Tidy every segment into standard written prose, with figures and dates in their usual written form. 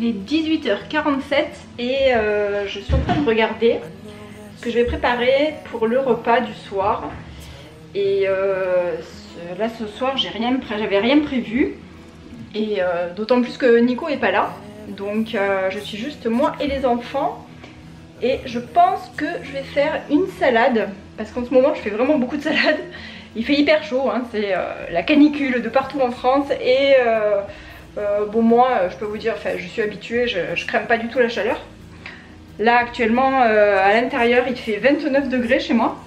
il est 18h47 et je suis en train de regarder ce que je vais préparer pour le repas du soir. Et là ce soir j'avais rien prévu et d'autant plus que Nico est pas là. Donc je suis juste moi et les enfants. Et je pense que je vais faire une salade parce qu'en ce moment je fais vraiment beaucoup de salades. Il fait hyper chaud, hein, c'est la canicule de partout en France et bon moi je peux vous dire, je suis habituée, je crains pas du tout la chaleur. Là actuellement à l'intérieur il fait 29 degrés chez moi.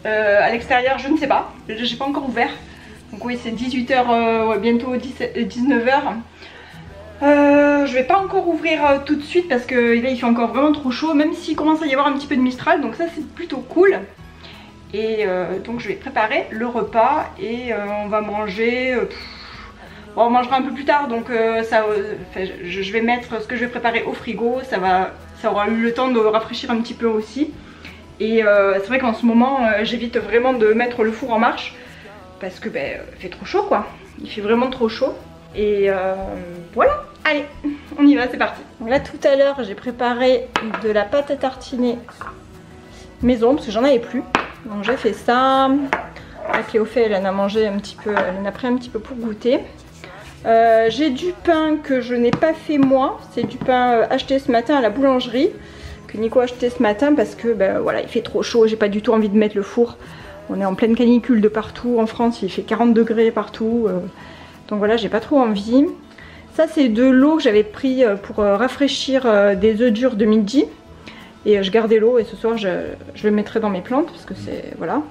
À l'extérieur je ne sais pas, j'ai pas encore ouvert. Donc oui c'est 18h, ouais, bientôt 19h. Je vais pas encore ouvrir tout de suite parce que là il fait encore vraiment trop chaud, même s'il commence à y avoir un petit peu de mistral, donc ça c'est plutôt cool. Et donc je vais préparer le repas et on va manger, bon, on mangera un peu plus tard, donc je vais mettre ce que je vais préparer au frigo, ça aura eu le temps de rafraîchir un petit peu aussi. Et c'est vrai qu'en ce moment j'évite vraiment de mettre le four en marche parce que il fait trop chaud quoi, il fait vraiment trop chaud. Et voilà, allez, on y va, c'est parti. Donc là tout à l'heure j'ai préparé de la pâte à tartiner maison parce que j'en avais plus. Donc j'ai fait ça. La Cléophée elle en a mangé un petit peu, elle en a pris un petit peu pour goûter. J'ai du pain que je n'ai pas fait moi, c'est du pain acheté ce matin à la boulangerie que Nico a acheté ce matin parce que voilà, il fait trop chaud, j'ai pas du tout envie de mettre le four. On est en pleine canicule de partout en France, il fait 40 degrés partout. Donc voilà, j'ai pas trop envie. Ça c'est de l'eau que j'avais pris pour rafraîchir des œufs durs de midi. Et je gardais l'eau et ce soir je le mettrai dans mes plantes parce que c'est, voilà,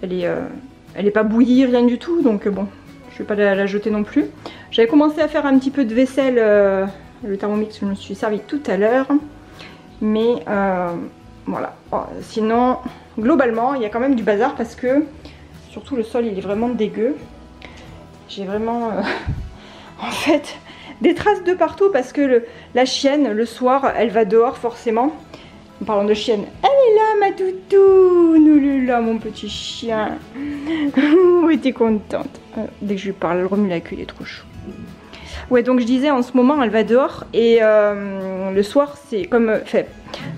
elle est pas bouillie, rien du tout, donc bon, je vais pas la jeter non plus. J'avais commencé à faire un petit peu de vaisselle, le Thermomix je me suis servi tout à l'heure. Mais voilà, bon, sinon globalement il y a quand même du bazar parce que surtout le sol il est vraiment dégueu. J'ai vraiment en fait des traces de partout parce que la chienne le soir elle va dehors forcément. En parlant de chienne, elle est là ma toutoune, elle est là mon petit chien. Oui t'es contente. Dès que je lui parle elle remue la queue, il est trop chou. Ouais donc je disais en ce moment elle va dehors et le soir c'est comme,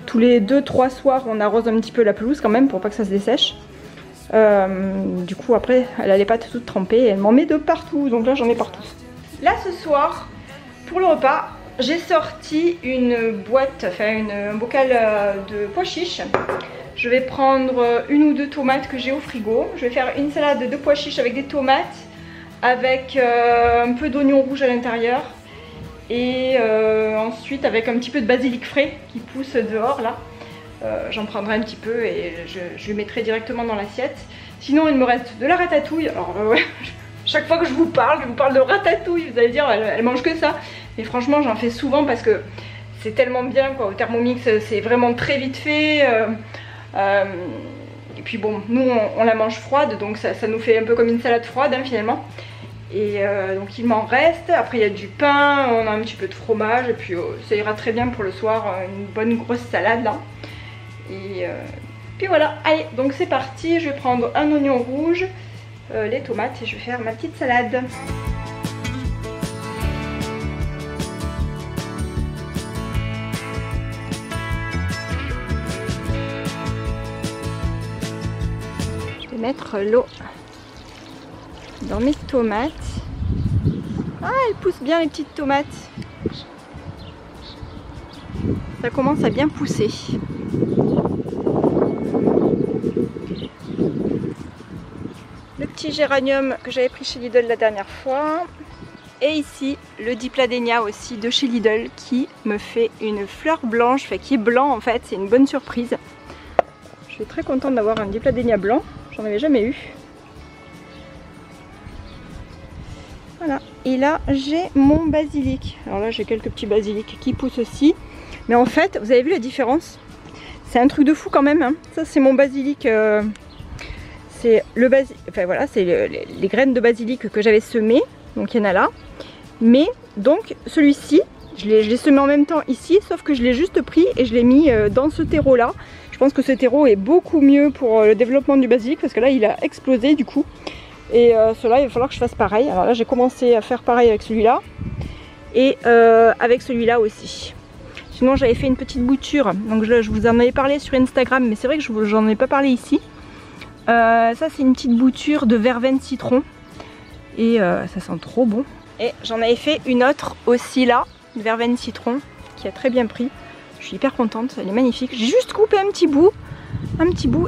tous les 2-3 soirs on arrose un petit peu la pelouse quand même pour pas que ça se dessèche. Du coup après elle a les pattes toutes trempées et elle m'en met de partout, donc là j'en ai partout. Là ce soir pour le repas j'ai sorti une boîte, un bocal de pois chiches. Je vais prendre une ou deux tomates que j'ai au frigo. Je vais faire une salade de pois chiches avec des tomates, avec un peu d'oignon rouge à l'intérieur. Et ensuite avec un petit peu de basilic frais qui pousse dehors là. J'en prendrai un petit peu et je le mettrai directement dans l'assiette. Sinon il me reste de la ratatouille. Alors ouais, chaque fois que je vous parle de ratatouille, vous allez dire elle mange que ça. Mais franchement j'en fais souvent parce que c'est tellement bien quoi. Au Thermomix c'est vraiment très vite fait. Et puis bon, nous on la mange froide, donc ça nous fait un peu comme une salade froide hein, finalement. Et donc il m'en reste. Après il y a du pain, on a un petit peu de fromage et puis ça ira très bien pour le soir, une bonne grosse salade là. Et puis voilà, allez, donc c'est parti, je vais prendre un oignon rouge, les tomates et je vais faire ma petite salade. Je vais mettre l'eau dans mes tomates. Ah, elles poussent bien les petites tomates. Ça commence à bien pousser. Le petit géranium que j'avais pris chez Lidl la dernière fois. Et ici, le dipladénia aussi de chez Lidl qui me fait une fleur blanche, qui est blanc en fait, c'est une bonne surprise. Je suis très contente d'avoir un dipladénia blanc, j'en avais jamais eu. Voilà, et là j'ai mon basilic. Alors là j'ai quelques petits basilics qui poussent aussi. Mais en fait, vous avez vu la différence? C'est un truc de fou quand même, hein. Ça c'est mon basilic, c'est le basilic, voilà, c'est les graines de basilic que j'avais semées. Donc il y en a là. Mais donc celui-ci, je l'ai semé en même temps ici, sauf que je l'ai juste pris et je l'ai mis dans ce terreau là. Je pense que ce terreau est beaucoup mieux pour le développement du basilic parce que là il a explosé du coup. Et cela il va falloir que je fasse pareil. Alors là j'ai commencé à faire pareil avec celui-là. et avec celui-là aussi. Sinon j'avais fait une petite bouture, donc je vous en avais parlé sur Instagram, mais c'est vrai que je n'en ai pas parlé ici. Ça c'est une petite bouture de verveine citron et ça sent trop bon. Et j'en avais fait une autre aussi là, de verveine citron, qui a très bien pris. Je suis hyper contente, elle est magnifique. J'ai juste coupé un petit bout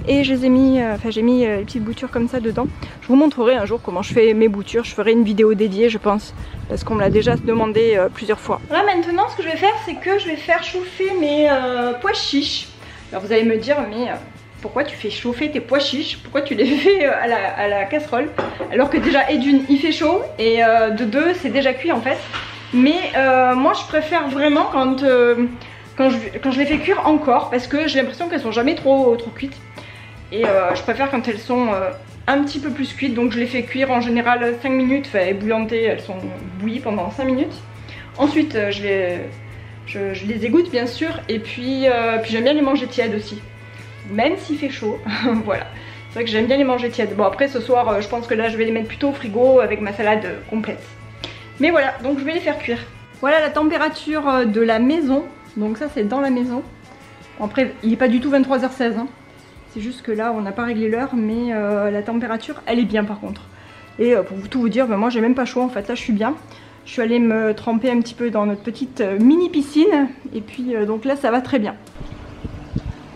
et je les ai mis, j'ai mis les petites boutures comme ça dedans. Je vous montrerai un jour comment je fais mes boutures. Je ferai une vidéo dédiée je pense, parce qu'on me l'a déjà demandé plusieurs fois. Là maintenant ce que je vais faire, c'est que je vais faire chauffer mes pois chiches. Alors vous allez me dire mais pourquoi tu fais chauffer tes pois chiches? Pourquoi tu les fais à la casserole? Alors que déjà et d'une il fait chaud et de deux c'est déjà cuit en fait. Mais moi je préfère vraiment quand je les fais cuire encore, parce que j'ai l'impression qu'elles sont jamais trop cuites. Et je préfère quand elles sont un petit peu plus cuites. Donc je les fais cuire en général 5 minutes, enfin ébouillantées, elles sont bouillies pendant 5 minutes. Ensuite je les égoutte bien sûr. Et puis j'aime bien les manger tièdes aussi, même s'il fait chaud. Voilà, c'est vrai que j'aime bien les manger tièdes. Bon après ce soir je pense que là je vais les mettre plutôt au frigo avec ma salade complète. Mais voilà, donc je vais les faire cuire. Voilà la température de la maison. Donc ça c'est dans la maison. Bon, après il n'est pas du tout 23h16 hein. C'est juste que là on n'a pas réglé l'heure, mais la température elle est bien par contre. Et pour tout vous dire, moi j'ai même pas chaud en fait, là je suis bien. Je suis allée me tremper un petit peu dans notre petite mini piscine. Et puis donc là ça va très bien.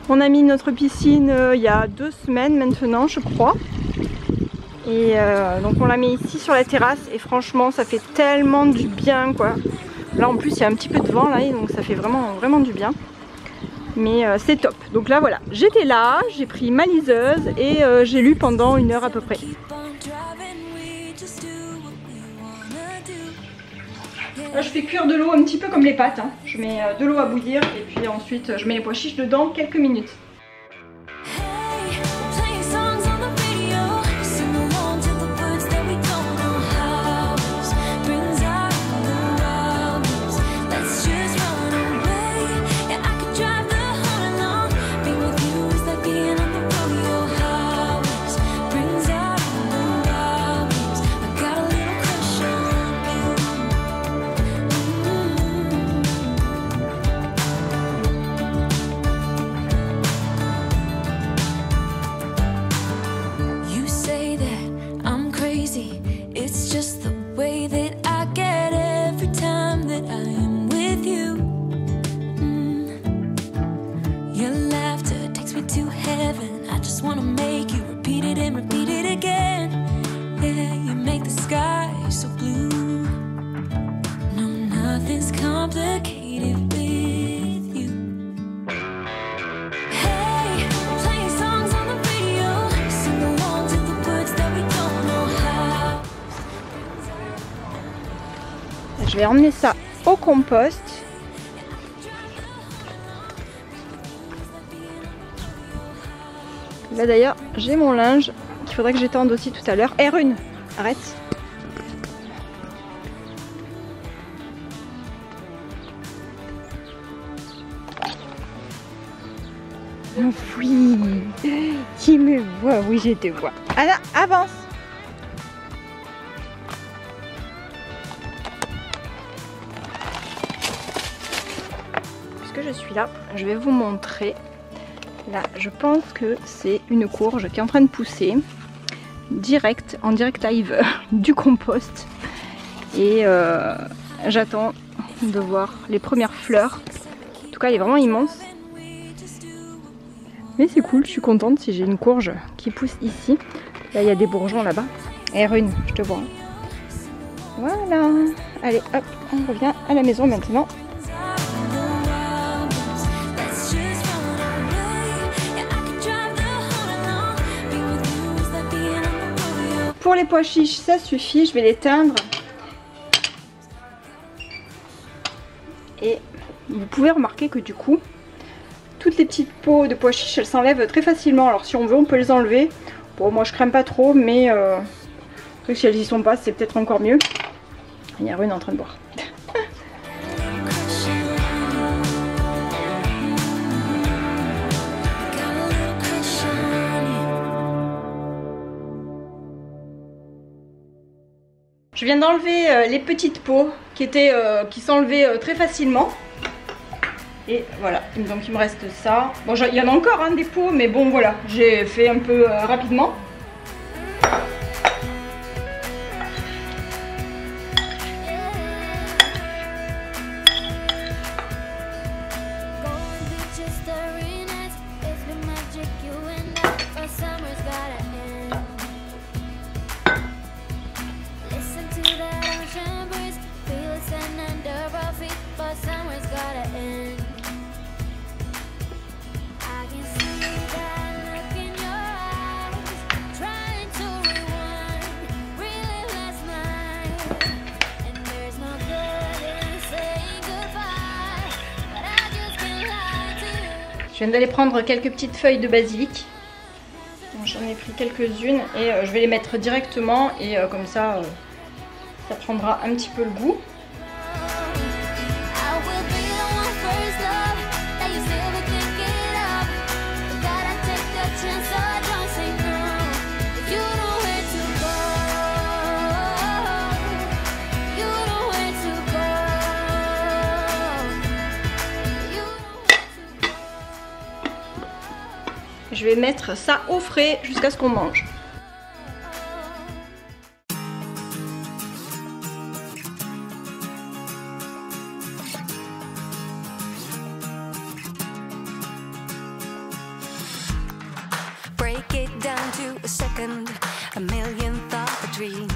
On a mis notre piscine il y a 2 semaines maintenant je crois. Et donc on la met ici sur la terrasse et franchement ça fait tellement du bien quoi. Là en plus il y a un petit peu de vent là, donc ça fait vraiment du bien. Mais c'est top. Donc là voilà, j'étais là, j'ai pris ma liseuse et j'ai lu pendant 1 heure à peu près. Là, je fais cuire de l'eau un petit peu comme les pâtes hein. Je mets de l'eau à bouillir et puis ensuite je mets les pois chiches dedans quelques minutes. Je vais emmener ça au compost. Là d'ailleurs j'ai mon linge qu'il faudrait que j'étende aussi tout à l'heure. R1, arrête. Oh oui, tu me vois, oui je te vois. Anna, avance. Puisque je suis là, je vais vous montrer. Là, je pense que c'est une courge qui est en train de pousser en direct live du compost. Et j'attends de voir les premières fleurs. En tout cas, elle est vraiment immense. Mais c'est cool, je suis contente si j'ai une courge qui pousse ici. Là, il y a des bourgeons là-bas. R1, je te vois. Voilà. Allez, hop, on revient à la maison maintenant. Pour les pois chiches, ça suffit, je vais les teindre. Et vous pouvez remarquer que du coup, toutes les petites peaux de pois chiches, elles s'enlèvent très facilement. Alors si on veut, on peut les enlever. Bon, moi je crains pas trop, mais si elles y sont pas, c'est peut-être encore mieux. Il y a Rune en train de boire. Je viens d'enlever les petites peaux qui s'enlevaient très facilement. Et voilà, donc il me reste ça. Bon, il y en a encore hein, des peaux, mais bon voilà, j'ai fait un peu rapidement. Je viens d'aller prendre quelques petites feuilles de basilic. J'en ai pris quelques-unes et je vais les mettre directement et comme ça, ça prendra un petit peu le goût. Je vais mettre ça au frais jusqu'à ce qu'on mange. Break it down to a second, a million thought a dream.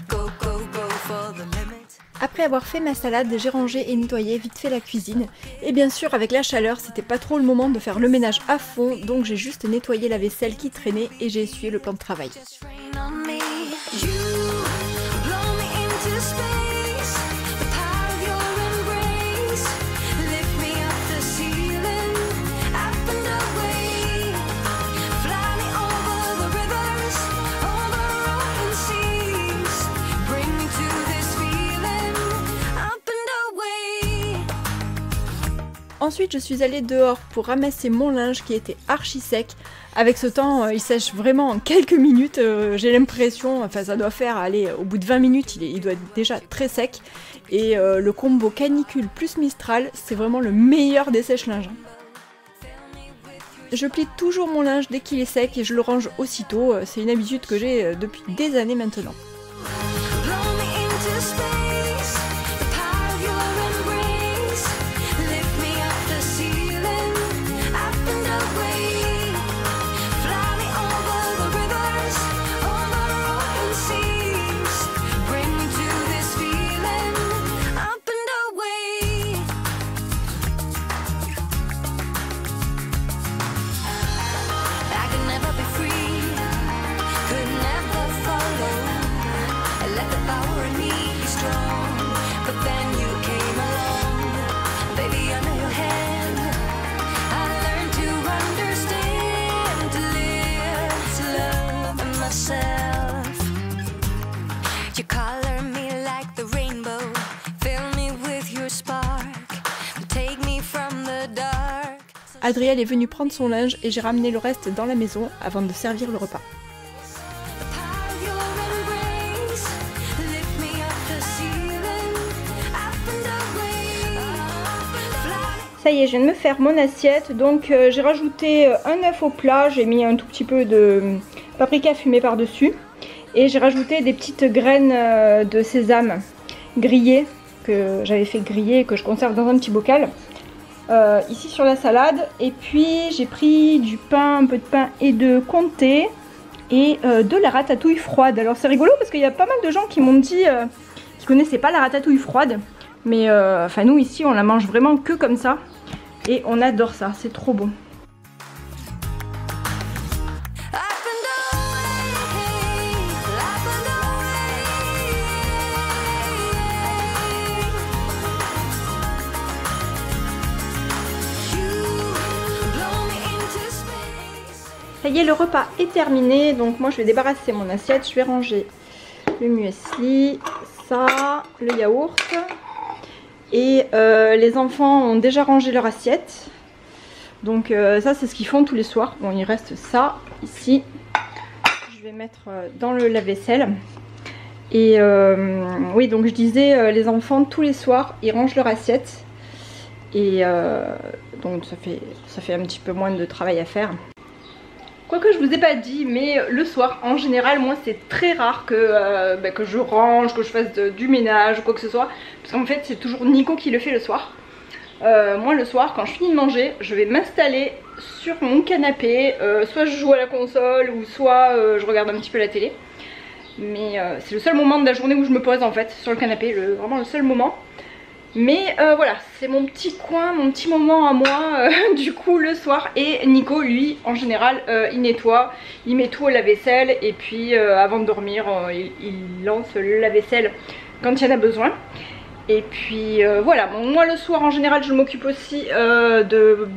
Go, go, go for the limit. Après avoir fait ma salade, j'ai rangé et nettoyé vite fait la cuisine. Et bien sûr, avec la chaleur, c'était pas trop le moment de faire le ménage à fond, donc j'ai juste nettoyé la vaisselle qui traînait et j'ai essuyé le plan de travail. Ensuite, je suis allée dehors pour ramasser mon linge qui était archi sec. Avec ce temps, il sèche vraiment en quelques minutes. J'ai l'impression, enfin ça doit faire, allez, au bout de 20 minutes, il doit être déjà très sec. Et le combo canicule plus Mistral, c'est vraiment le meilleur des sèche-linges. Je plie toujours mon linge dès qu'il est sec et je le range aussitôt. C'est une habitude que j'ai depuis des années maintenant. Adriel est venu prendre son linge et j'ai ramené le reste dans la maison avant de servir le repas. Ça y est, je viens de me faire mon assiette, donc j'ai rajouté un œuf au plat, j'ai mis un tout petit peu de paprika fumé par-dessus et j'ai rajouté des petites graines de sésame grillées que j'avais fait griller et que je conserve dans un petit bocal. Ici sur la salade, et puis j'ai pris du pain, un peu de pain et de comté et de la ratatouille froide. Alors c'est rigolo parce qu'il y a pas mal de gens qui m'ont dit qu'ils connaissaient pas la ratatouille froide, mais enfin nous ici on la mange vraiment que comme ça et on adore ça, c'est trop bon. Ça y est, le repas est terminé, donc moi je vais débarrasser mon assiette, je vais ranger le muesli, ça, le yaourt. Et les enfants ont déjà rangé leur assiette. Donc ça c'est ce qu'ils font tous les soirs. Bon, il reste ça ici. Je vais mettre dans le lave-vaisselle. Et oui, donc je disais, les enfants tous les soirs ils rangent leur assiette. Et donc ça fait un petit peu moins de travail à faire. Quoique je vous ai pas dit, mais le soir en général moi c'est très rare que je range, que je fasse du ménage ou quoi que ce soit. Parce qu'en fait c'est toujours Nico qui le fait le soir. Moi le soir quand je finis de manger, je vais m'installer sur mon canapé. Soit je joue à la console ou soit je regarde un petit peu la télé. Mais c'est le seul moment de la journée où je me pose en fait sur le canapé, vraiment le seul moment. Mais voilà, c'est mon petit coin, mon petit moment à moi du coup le soir. Et Nico lui en général il nettoie, il met tout au lave-vaisselle. Et puis avant de dormir il lance le lave-vaisselle quand il y en a besoin. Et puis voilà, bon, moi le soir en général je m'occupe aussi de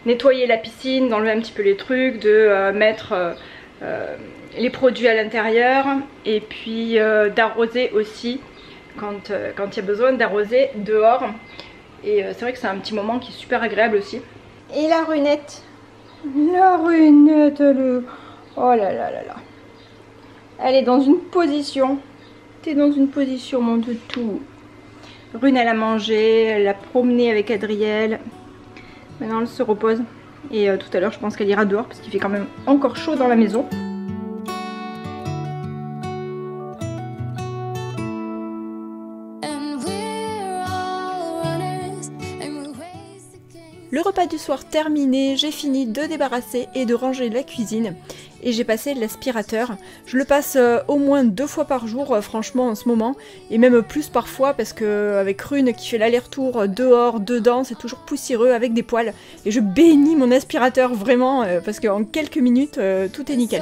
nettoyer la piscine, d'enlever un petit peu les trucs, de mettre les produits à l'intérieur. Et puis d'arroser aussi quand il y a besoin d'arroser dehors. Et c'est vrai que c'est un petit moment qui est super agréable aussi. Et la runette, oh là là là là, elle est dans une position, t'es dans une position mon toutou. Rune elle a mangé, elle a promené avec Adriel, maintenant elle se repose. Et tout à l'heure je pense qu'elle ira dehors parce qu'il fait quand même encore chaud dans la maison. Le repas du soir terminé, j'ai fini de débarrasser et de ranger la cuisine et j'ai passé l'aspirateur. Je le passe au moins 2 fois par jour franchement en ce moment, et même plus parfois parce que avec Rune qui fait l'aller-retour dehors, dedans, c'est toujours poussiéreux avec des poils, et je bénis mon aspirateur vraiment parce qu'en quelques minutes tout est nickel.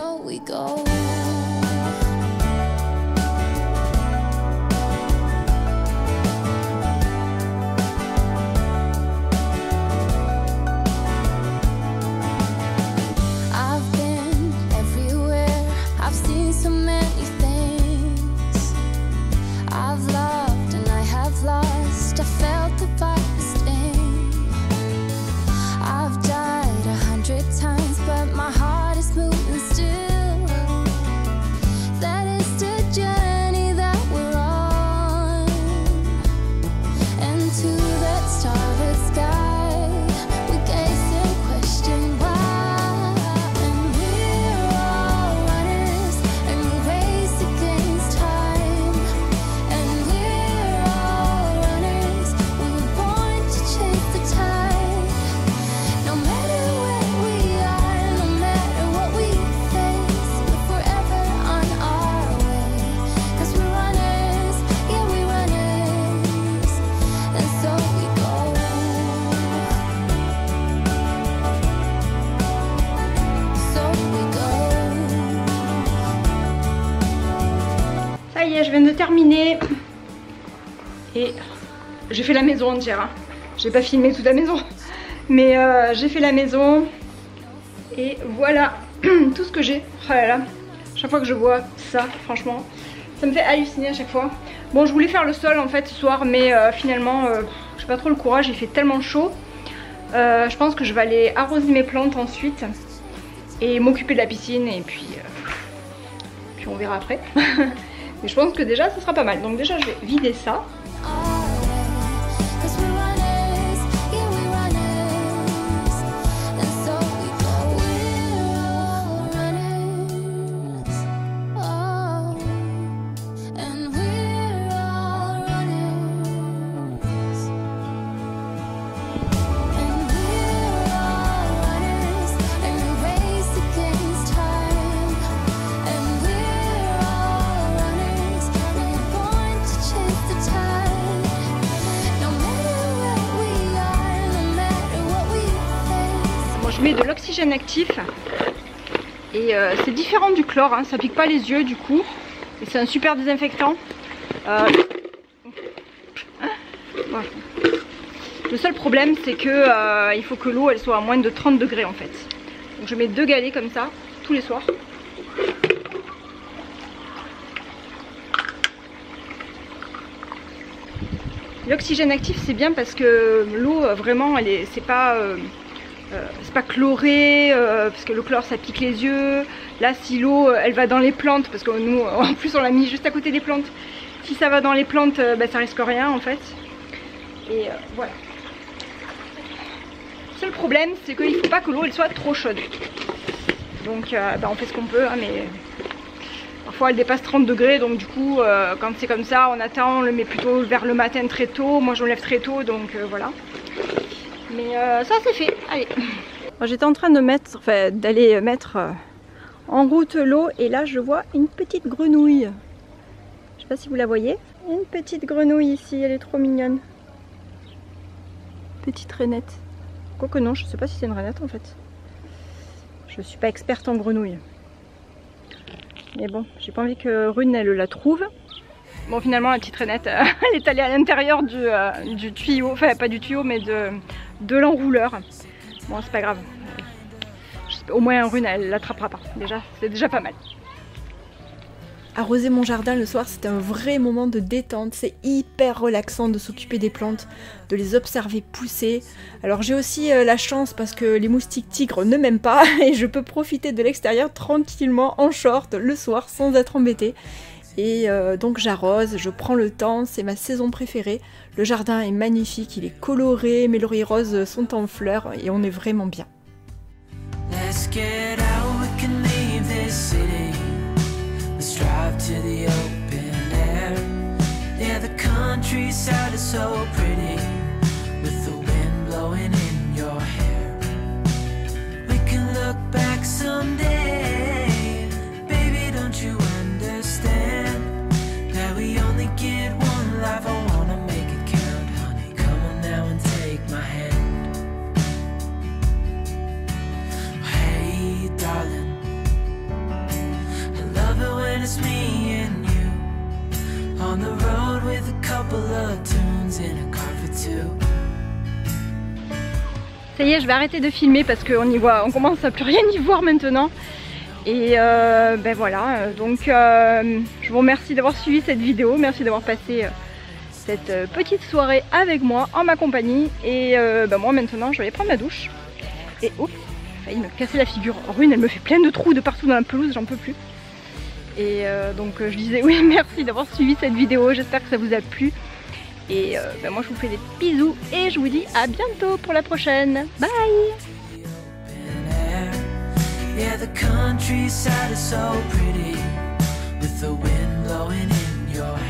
Je viens de terminer et j'ai fait la maison entière, hein. J'ai pas filmé toute la maison, mais j'ai fait la maison et voilà tout ce que j'ai. Oh là là, chaque fois que je vois ça, franchement ça me fait halluciner à chaque fois. Bon, je voulais faire le sol en fait ce soir, mais finalement j'ai pas trop le courage, il fait tellement chaud. Je pense que je vais aller arroser mes plantes ensuite et m'occuper de la piscine, et puis on verra après. Mais je pense que déjà ça sera pas mal. Donc déjà je vais vider ça. Je mets de l'oxygène actif et c'est différent du chlore, hein, ça pique pas les yeux du coup, et c'est un super désinfectant. Voilà. Le seul problème c'est que il faut que l'eau elle soit à moins de 30 degrés en fait. Donc je mets 2 galets comme ça tous les soirs. L'oxygène actif c'est bien parce que l'eau vraiment c'est pas c'est pas chloré, parce que le chlore ça pique les yeux. Là si l'eau elle va dans les plantes, parce que nous en plus on l'a mis juste à côté des plantes, si ça va dans les plantes bah, ça risque rien en fait. Et voilà. Le seul problème c'est qu'il faut pas que l'eau elle soit trop chaude. Donc bah, on fait ce qu'on peut hein, mais parfois elle dépasse 30 degrés, donc du coup quand c'est comme ça on attend, on le met plutôt vers le matin très tôt. Moi je me lève très tôt donc voilà. Mais ça c'est fait, allez. J'étais en train de mettre, enfin d'aller mettre en route l'eau et là je vois une petite grenouille. Je sais pas si vous la voyez. Une petite grenouille ici, elle est trop mignonne. Petite rainette. Quoique non, je sais pas si c'est une rainette en fait. Je suis pas experte en grenouille. Mais bon, j'ai pas envie que Rune elle la trouve. Bon finalement la petite rainette elle est allée à l'intérieur du tuyau, enfin pas du tuyau mais de l'enrouleur. Bon c'est pas grave. Au moins Rune elle l'attrapera pas. Déjà c'est déjà pas mal. Arroser mon jardin le soir, c'est un vrai moment de détente. C'est hyper relaxant de s'occuper des plantes, de les observer pousser. Alors j'ai aussi la chance parce que les moustiques tigres ne m'aiment pas et je peux profiter de l'extérieur tranquillement en short le soir sans être embêtée. Et donc j'arrose, je prends le temps, c'est ma saison préférée. Le jardin est magnifique, il est coloré, mes lauriers roses sont en fleurs et on est vraiment bien. Let's get out, we can leave this city. Let's drive to the open air. Yeah, the countryside is so pretty, with the wind blowing in your hair. We can look back someday, baby, don't you understand that we only get one life? I wanna make it count, honey, come on now and take my hand. Hey darling, I love it when it's me and you, on the road with a couple of tunes in a car for two. Ça y est, je vais arrêter de filmer parce qu'on y voit, on commence à plus rien y voir maintenant. Et ben voilà, donc je vous remercie d'avoir suivi cette vidéo, merci d'avoir passé cette petite soirée avec moi, en ma compagnie. Et ben moi maintenant je vais aller prendre ma douche. Et oups, j'ai failli me casser la figure. Rune elle me fait plein de trous de partout dans la pelouse, j'en peux plus. Et donc je disais oui, merci d'avoir suivi cette vidéo, j'espère que ça vous a plu. Et ben moi je vous fais des bisous et je vous dis à bientôt pour la prochaine. Bye. Yeah, the countryside is so pretty, with the wind blowing in your hair.